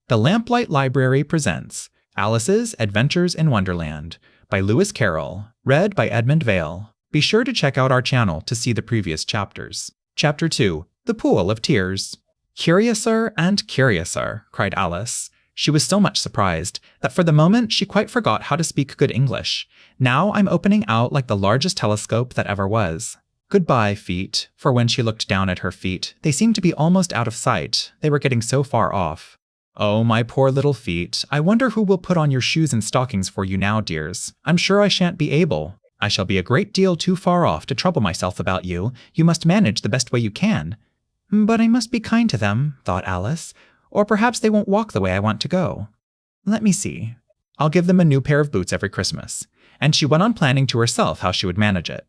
The Lamplight Library presents Alice's Adventures in Wonderland by Lewis Carroll, read by Edmund Vale. Be sure to check out our channel to see the previous chapters. Chapter 2, The Pool of Tears. Curiouser and curiouser, cried Alice. She was so much surprised that for the moment she quite forgot how to speak good English. Now I'm opening out like the largest telescope that ever was. Goodbye, feet, for when she looked down at her feet, they seemed to be almost out of sight. They were getting so far off. Oh, my poor little feet. I wonder who will put on your shoes and stockings for you now, dears. I'm sure I shan't be able. I shall be a great deal too far off to trouble myself about you. You must manage the best way you can. But I must be kind to them, thought Alice, or perhaps they won't walk the way I want to go. Let me see. I'll give them a new pair of boots every Christmas. And she went on planning to herself how she would manage it.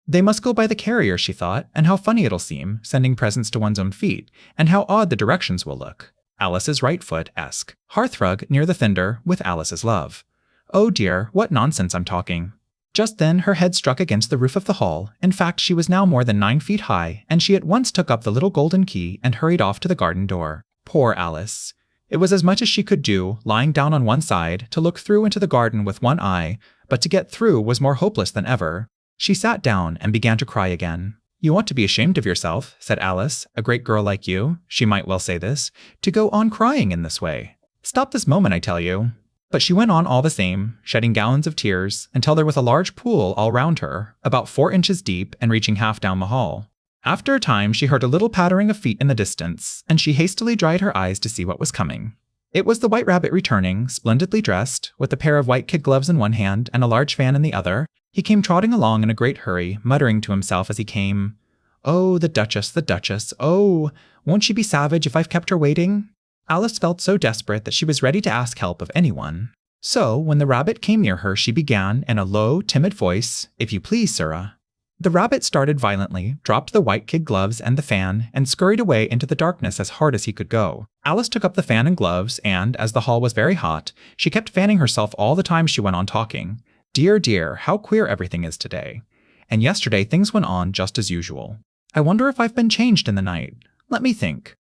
They must go by the carrier, she thought, and how funny it'll seem, sending presents to one's own feet, and how odd the directions will look. Alice's right foot, Esk. Hearthrug near the fender, with Alice's love. Oh dear, what nonsense I'm talking. Just then her head struck against the roof of the hall. In fact, she was now more than 9 feet high, and she at once took up the little golden key and hurried off to the garden door. Poor Alice. It was as much as she could do, lying down on one side, to look through into the garden with one eye, but to get through was more hopeless than ever. She sat down and began to cry again. You ought to be ashamed of yourself, said Alice, a great girl like you, she might well say this, to go on crying in this way. Stop this moment, I tell you. But she went on all the same, shedding gallons of tears, until there was a large pool all round her, about 4 inches deep and reaching half down the hall. After a time she heard a little pattering of feet in the distance, and she hastily dried her eyes to see what was coming. It was the White Rabbit returning, splendidly dressed, with a pair of white kid gloves in one hand and a large fan in the other. He came trotting along in a great hurry, muttering to himself as he came, Oh, the Duchess, oh, won't she be savage if I've kept her waiting? Alice felt so desperate that she was ready to ask help of anyone. So, when the rabbit came near her, she began, in a low, timid voice, If you please, sirrah. The rabbit started violently, dropped the white kid gloves and the fan, and scurried away into the darkness as hard as he could go. Alice took up the fan and gloves, and, as the hall was very hot, she kept fanning herself all the time she went on talking. Dear, dear, how queer everything is today. And yesterday things went on just as usual. I wonder if I've been changed in the night. Let me think.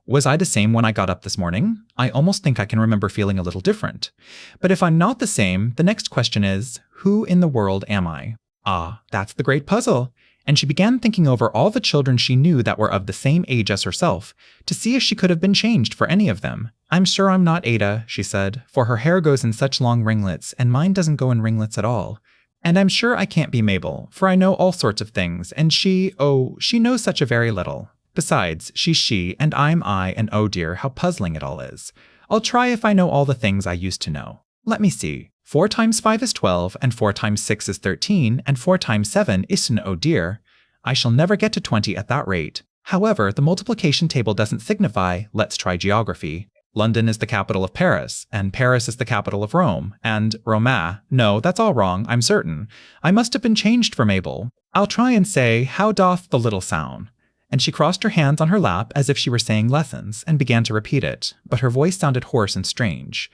Was I the same when I got up this morning? I almost think I can remember feeling a little different. But if I'm not the same, the next question is, who in the world am I? Ah, that's the great puzzle. And she began thinking over all the children she knew that were of the same age as herself, to see if she could have been changed for any of them. I'm sure I'm not Ada, she said, for her hair goes in such long ringlets, and mine doesn't go in ringlets at all. And I'm sure I can't be Mabel, for I know all sorts of things, and she knows such a very little. Besides, she's she, and I'm I, and oh dear, how puzzling it all is. I'll try if I know all the things I used to know. Let me see. 4 times 5 is 12, and 4 times 6 is 13, and 4 times 7 isn't, oh dear. I shall never get to 20 at that rate. However, the multiplication table doesn't signify, let's try geography. London is the capital of Paris, and Paris is the capital of Rome, and Roma. No, that's all wrong, I'm certain. I must have been changed for Mabel. I'll try and say, how doth the little sound? And she crossed her hands on her lap as if she were saying lessons, and began to repeat it, but her voice sounded hoarse and strange.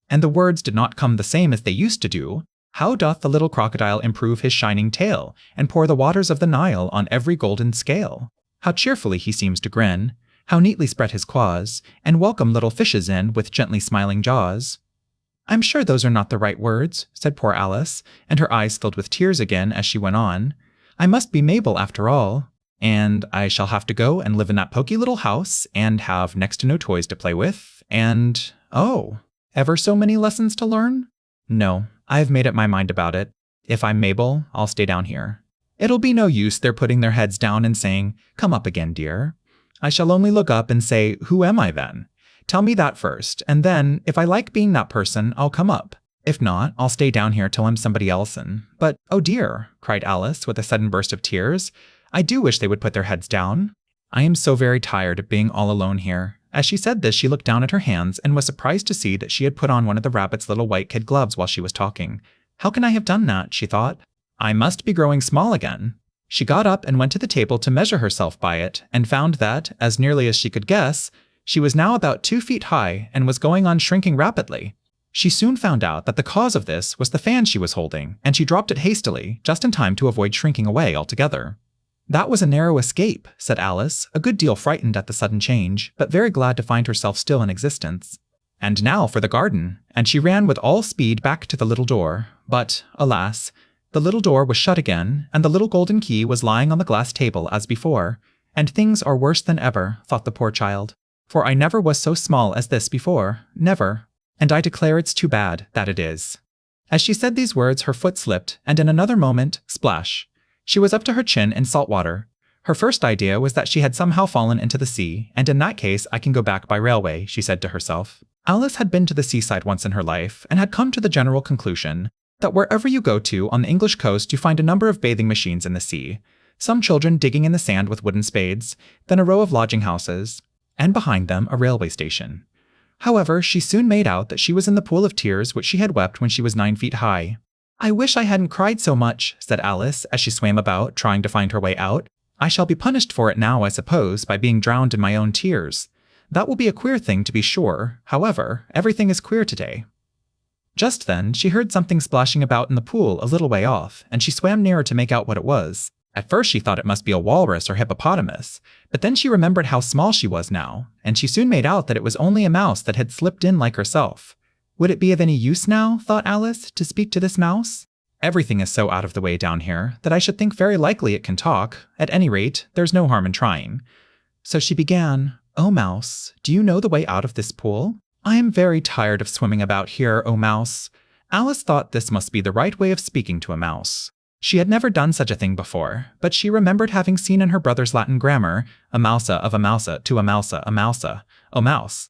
And the words did not come the same as they used to do. How doth the little crocodile improve his shining tail, and pour the waters of the Nile on every golden scale? How cheerfully he seems to grin, how neatly spread his claws, and welcome little fishes in with gently smiling jaws. I'm sure those are not the right words, said poor Alice, and her eyes filled with tears again as she went on. I must be Mabel after all. And I shall have to go and live in that poky little house, and have next to no toys to play with, and, oh, ever so many lessons to learn? No, I've made up my mind about it. If I'm Mabel, I'll stay down here. It'll be no use their putting their heads down and saying, Come up again, dear. I shall only look up and say, Who am I then? Tell me that first, and then, if I like being that person, I'll come up. If not, I'll stay down here till I'm somebody else But, oh dear, cried Alice with a sudden burst of tears, I do wish they would put their heads down. I am so very tired of being all alone here. As she said this, she looked down at her hands and was surprised to see that she had put on one of the rabbit's little white kid gloves while she was talking. How can I have done that? She thought. I must be growing small again. She got up and went to the table to measure herself by it, and found that, as nearly as she could guess, she was now about 2 feet high and was going on shrinking rapidly. She soon found out that the cause of this was the fan she was holding, and she dropped it hastily, just in time to avoid shrinking away altogether. That was a narrow escape, said Alice, a good deal frightened at the sudden change, but very glad to find herself still in existence. And now for the garden, and she ran with all speed back to the little door. But, alas, the little door was shut again, and the little golden key was lying on the glass table as before. And things are worse than ever, thought the poor child. For I never was so small as this before, never. And I declare it's too bad, that it is. As she said these words, her foot slipped, and in another moment, splash! She was up to her chin in salt water. Her first idea was that she had somehow fallen into the sea, and in that case I can go back by railway, she said to herself. Alice had been to the seaside once in her life, and had come to the general conclusion that wherever you go to on the English coast you find a number of bathing machines in the sea, some children digging in the sand with wooden spades, then a row of lodging houses, and behind them a railway station. However, she soon made out that she was in the pool of tears which she had wept when she was 9 feet high. I wish I hadn't cried so much, said Alice, as she swam about, trying to find her way out. I shall be punished for it now, I suppose, by being drowned in my own tears. That will be a queer thing, to be sure. However, everything is queer today. Just then, she heard something splashing about in the pool a little way off, and she swam nearer to make out what it was. At first she thought it must be a walrus or hippopotamus, but then she remembered how small she was now, and she soon made out that it was only a mouse that had slipped in like herself. Would it be of any use now, thought Alice, to speak to this mouse? Everything is so out of the way down here that I should think very likely it can talk. At any rate, there's no harm in trying. So she began, "Oh, mouse, do you know the way out of this pool? I am very tired of swimming about here, oh mouse." Alice thought this must be the right way of speaking to a mouse. She had never done such a thing before, but she remembered having seen in her brother's Latin grammar, a mousa of a mousa to a mousa, oh mouse.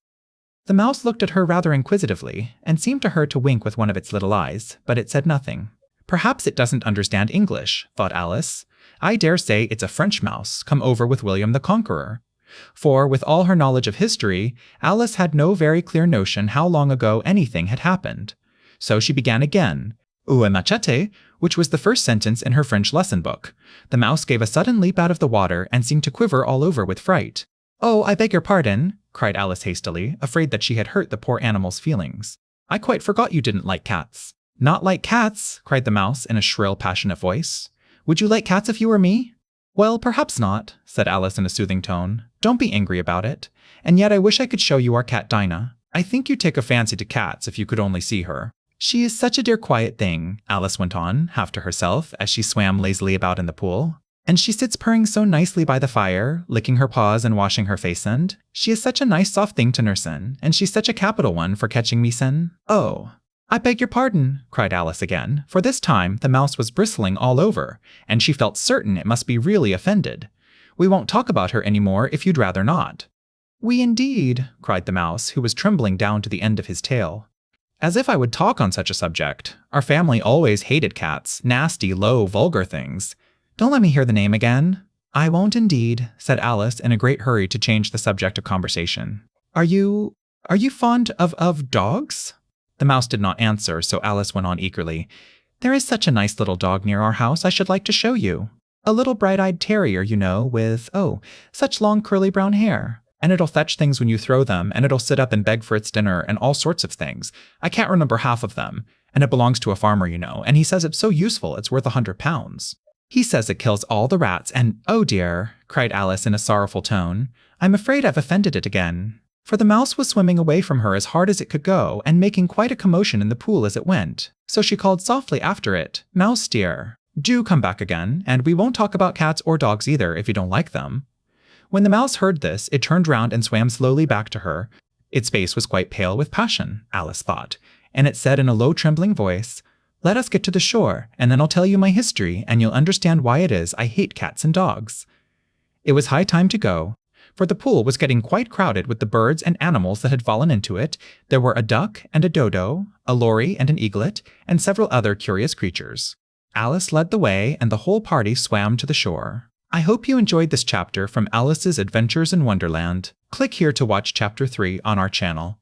The mouse looked at her rather inquisitively, and seemed to her to wink with one of its little eyes, but it said nothing. Perhaps it doesn't understand English, thought Alice. I dare say it's a French mouse, come over with William the Conqueror. For, with all her knowledge of history, Alice had no very clear notion how long ago anything had happened. So she began again, "Où est machete?" which was the first sentence in her French lesson book. The mouse gave a sudden leap out of the water and seemed to quiver all over with fright. "Oh, I beg your pardon," cried Alice hastily, afraid that she had hurt the poor animal's feelings. "I quite forgot you didn't like cats." "Not like cats?" cried the mouse in a shrill, passionate voice. "Would you like cats if you were me?" "Well, perhaps not," said Alice in a soothing tone. "Don't be angry about it. And yet I wish I could show you our cat Dinah. I think you'd take a fancy to cats if you could only see her. She is such a dear quiet thing," Alice went on, half to herself, as she swam lazily about in the pool. "And she sits purring so nicely by the fire, licking her paws and washing her face, and she is such a nice soft thing to nurse in, and she's such a capital one for catching me sin. Oh, I beg your pardon," cried Alice again, for this time the mouse was bristling all over, and she felt certain it must be really offended. "We won't talk about her any more if you'd rather not." "We indeed," cried the mouse, who was trembling down to the end of his tail. "As if I would talk on such a subject. Our family always hated cats, nasty, low, vulgar things. Don't let me hear the name again." "I won't indeed," said Alice in a great hurry to change the subject of conversation. Are you fond of dogs?" The mouse did not answer, so Alice went on eagerly. "There is such a nice little dog near our house I should like to show you. A little bright-eyed terrier, you know, with, such long curly brown hair. And it'll fetch things when you throw them, and it'll sit up and beg for its dinner, and all sorts of things. I can't remember half of them. And it belongs to a farmer, you know, and he says it's so useful it's worth £100. He says it kills all the rats, and oh dear," cried Alice in a sorrowful tone, "I'm afraid I've offended it again." For the mouse was swimming away from her as hard as it could go, and making quite a commotion in the pool as it went. So she called softly after it, "Mouse dear, do come back again, and we won't talk about cats or dogs either if you don't like them." When the mouse heard this, it turned round and swam slowly back to her. Its face was quite pale with passion, Alice thought, and it said in a low trembling voice, "Let us get to the shore, and then I'll tell you my history, and you'll understand why it is I hate cats and dogs." It was high time to go, for the pool was getting quite crowded with the birds and animals that had fallen into it. There were a duck and a dodo, a lory and an eaglet, and several other curious creatures. Alice led the way, and the whole party swam to the shore. I hope you enjoyed this chapter from Alice's Adventures in Wonderland. Click here to watch Chapter 3 on our channel.